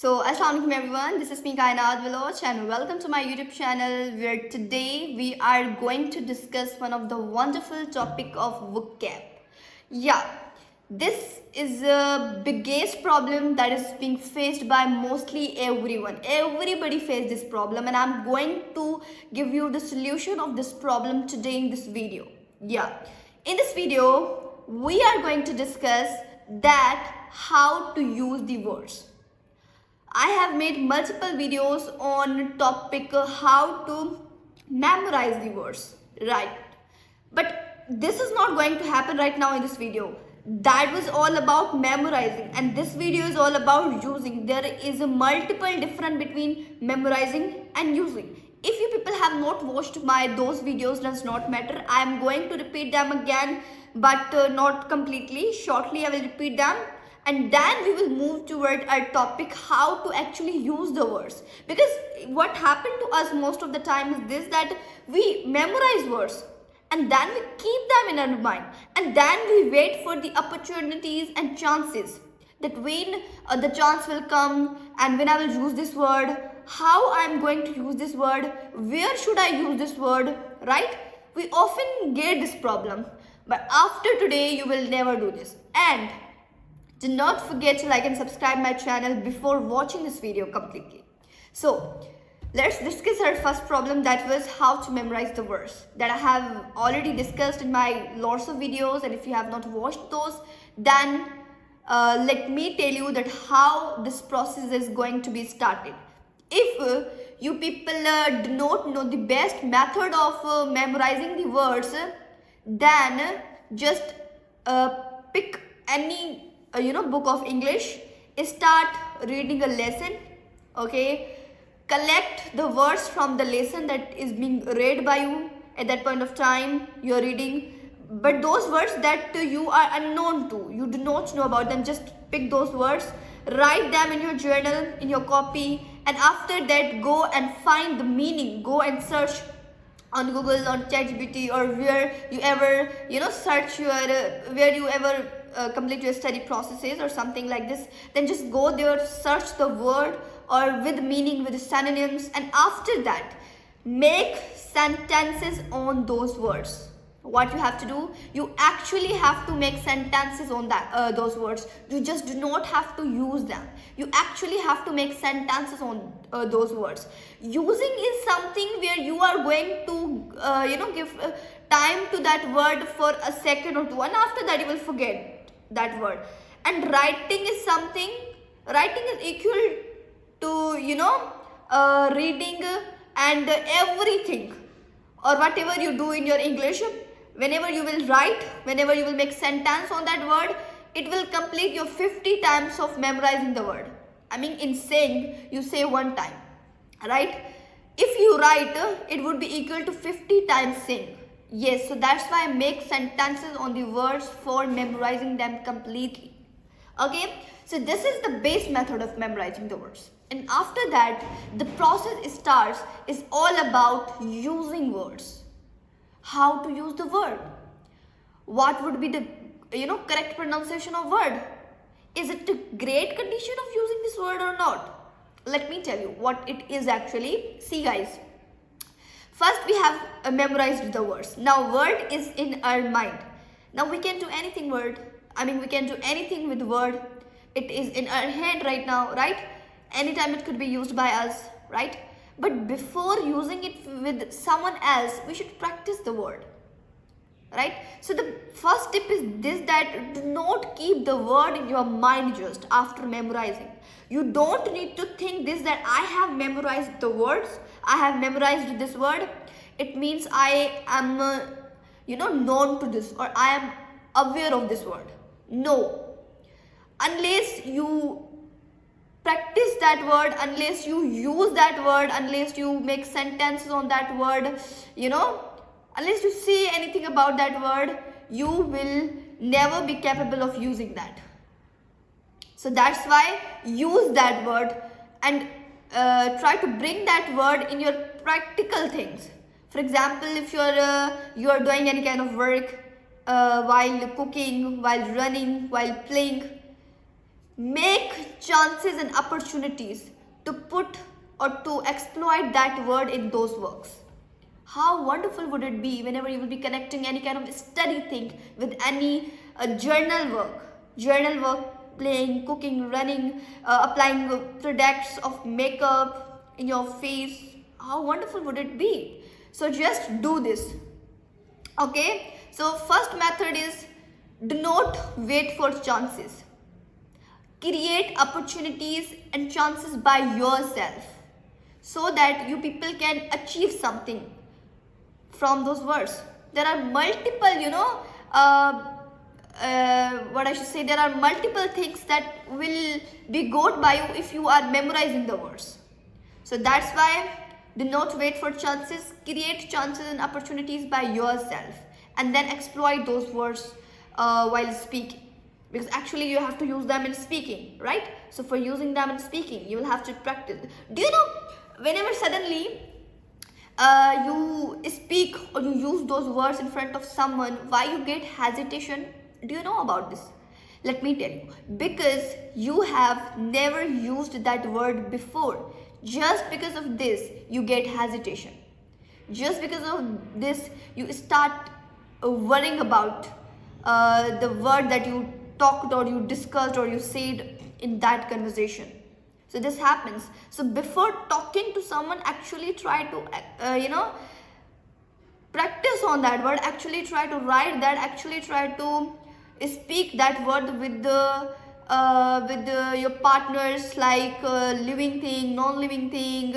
Assalamu alaikum everyone, this is me Kainat Veloch and welcome to my YouTube channel where today we are going to discuss one of the wonderful topic of vocab. Yeah, this is the biggest problem that is being faced by mostly everyone. Everybody face this problem and I'm going to give you the solution of this problem today in this video. Yeah, in this video we are going to discuss that how to use the words. I have made multiple videos on topic how to memorize the words, right? But this is not going to happen right now in this video. That was all about memorizing and this video is all about using. There is a multiple difference between memorizing and using. If you people have not watched those videos, does not matter. I am going to repeat them again, but not completely. Shortly I will repeat them and then we will move toward our topic how to actually use the words, because what happened to us most of the time is this, that we memorize words and then we keep them in our mind and then we wait for the opportunities and chances that when the chance will come and when I will use this word, how I am going to use this word, where should I use this word, right? We often get this problem, but after today you will never do this. And do not forget to like and subscribe my channel before watching this video completely. So let's discuss our first problem, that was how to memorize the words, that I have already discussed in my lots of videos, and if you have not watched those, then let me tell you that how this process is going to be started. If you people do not know the best method of memorizing the words, then just pick any book of English, start reading a lesson, okay? Collect the words from the lesson that is being read by you at that point of time you are reading, but those words that you are unknown to, you do not know about them, just pick those words, write them in your journal, in your copy, and after that go and find the meaning, go and search on Google, on ChatGPT, or where you ever search your where you ever complete your study processes or something like this. Then just go there, search the word or with meaning, with synonyms, and after that make sentences on those words. What you have to do, you actually have to make sentences on that those words. You just do not have to use them. You actually have to make sentences on those words. Using is something where you are going to give time to that word for a second or two, and after that you will forget that word. And writing is something, writing is equal to reading and everything, or whatever you do in your English. Whenever you will write, whenever you will make sentence on that word, it will complete your 50 times of memorizing the word. I mean, in saying, you say one time, right? If you write, it would be equal to 50 times saying. Yes, so that's why I make sentences on the words for memorizing them completely. Okay, so this is the base method of memorizing the words. And after that, the process starts is all about using words. How to use the word? What would be the correct pronunciation of word? Is it a great condition of using this word or not? Let me tell you what it is actually. See guys, first we have memorized the words. Now word is in our mind. Now we can do anything we can do anything with word. It is in our head right now, right? Anytime it could be used by us, right? But before using it with someone else, we should practice the word, right? So the first tip is this, that do not keep the word in your mind just after memorizing. You don't need to think this, that I have memorized the words, I have memorized this word, it means I am known to this, or I am aware of this word. No, unless you practice that word, unless you use that word, unless you make sentences on that word, unless you say anything about that word, you will never be capable of using that. So that's why use that word and try to bring that word in your practical things. For example, if you are doing any kind of work while cooking, while running, while playing, make chances and opportunities to put or to exploit that word in those works. How wonderful would it be whenever you will be connecting any kind of study thing with any journal work, playing, cooking, running, applying products of makeup in your face. How wonderful would it be? So just do this. Okay, so first method is do not wait for chances. Create opportunities and chances by yourself so that you people can achieve something from those words. There are multiple, what I should say, there are multiple things that will be got by you if you are memorizing the words. So that's why do not wait for chances, create chances and opportunities by yourself and then exploit those words while speaking. Because actually you have to use them in speaking, right? So for using them in speaking, you will have to practice. Do you know, whenever suddenly you speak or you use those words in front of someone, why you get hesitation? Do you know about this? Let me tell you. Because you have never used that word before. Just because of this, you get hesitation. Just because of this, you start worrying about the word that you talked or you discussed or you said in that conversation. So this happens. So before talking to someone, actually try to, practice on that word. Actually try to write that. Actually try to speak that word with your partners, like living thing, non-living thing,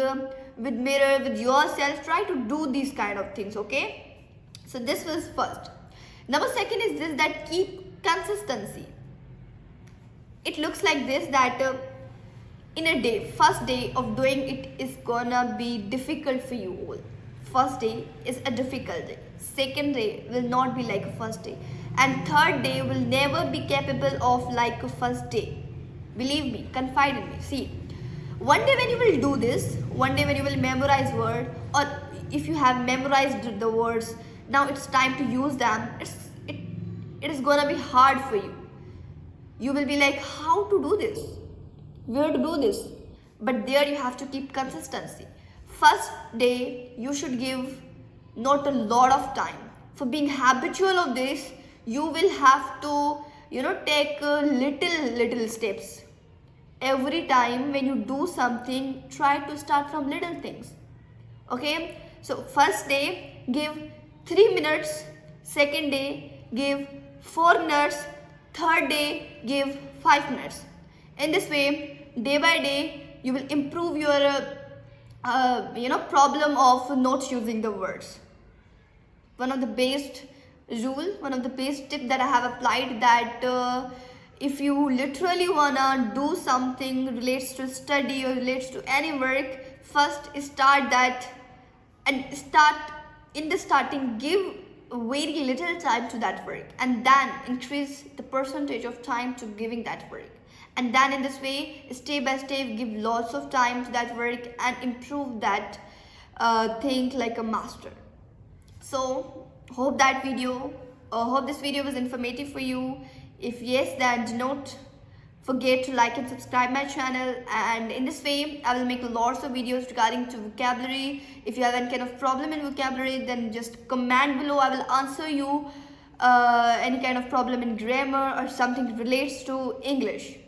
with mirror, with yourself. Try to do these kind of things. Okay. So this was first. Number second is this, that keep consistency. It looks like this, that in a day, first day of doing it is gonna be difficult for you all. First day is a difficult day. Second day will not be like a first day. And third day will never be capable of like a first day. Believe me, confide in me. See, one day when you will do this, one day when you will memorize word, or if you have memorized the words, now it's time to use them. It is gonna be hard for you. You will be like, how to do this? Where to do this? But there you have to keep consistency. First day, you should give not a lot of time. For being habitual of this, you will have to, take little steps. Every time when you do something, try to start from little things. Okay? So first day, give 3 minutes. Second day, give 4 minutes. Third day, give 5 minutes. In this way, day by day, you will improve your problem of not using the words. One of the best tip that I have applied, that if you literally wanna do something relates to study or relates to any work, first start that, and start in the starting, give very little time to that work, and then increase the percentage of time to giving that work. And then in this way, step by step, give lots of time to that work and improve that thing like a master. So hope this video was informative for you. If yes, then do not forget to like and subscribe my channel, and in this way I will make lots of videos regarding to vocabulary. If you have any kind of problem in vocabulary, then just comment below. I will answer you any kind of problem in grammar or something relates to English.